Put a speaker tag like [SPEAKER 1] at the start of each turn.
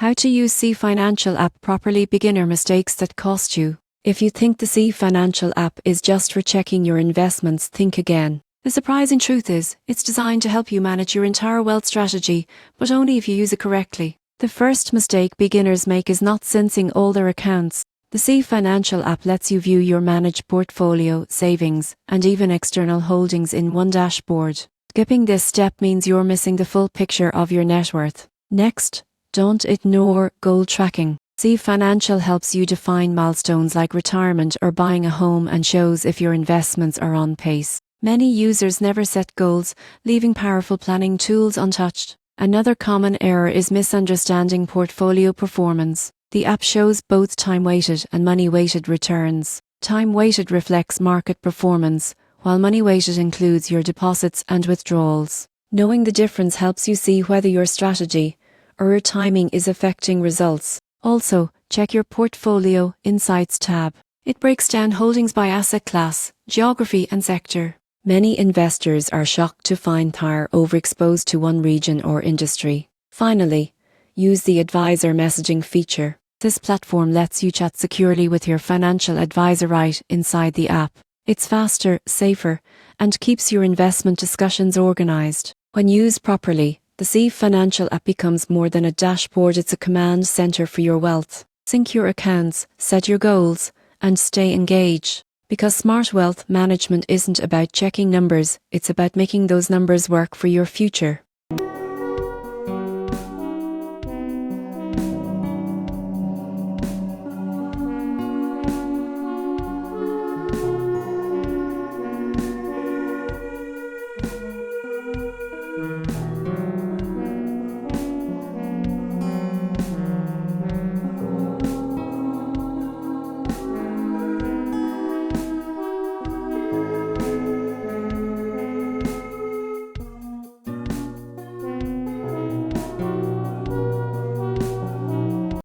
[SPEAKER 1] How to use C Financial app properly. Beginner mistakes that cost you. If you think the C Financial app is just for checking your investments, think again. The surprising truth is, it's designed to help you manage your entire wealth strategy, but only if you use it correctly. The first mistake beginners make is not syncing all their accounts. The C Financial app lets you view your managed portfolio, savings, and even external holdings in one dashboard. Skipping this step means you're missing the full picture of your net worth. Next, don't ignore goal tracking. C Financial helps you define milestones like retirement or buying a home and shows if your investments are on pace. Many users never set goals, leaving powerful planning tools untouched. Another common error is misunderstanding portfolio performance. The app shows both time-weighted and money-weighted returns. Time-weighted reflects market performance, while money-weighted includes your deposits and withdrawals. Knowing the difference helps you see whether your strategy or your timing is affecting results. Also, check your Portfolio Insights tab. It breaks down holdings by asset class, geography and sector. Many investors are shocked to find they're overexposed to one region or industry. Finally, use the advisor messaging feature. This platform lets you chat securely with your financial advisor right inside the app. It's faster, safer, and keeps your investment discussions organized. When used properly, the C Financial app becomes more than a dashboard, it's a command center for your wealth. Sync your accounts, set your goals, and stay engaged. Because smart wealth management isn't about checking numbers, it's about making those numbers work for your future.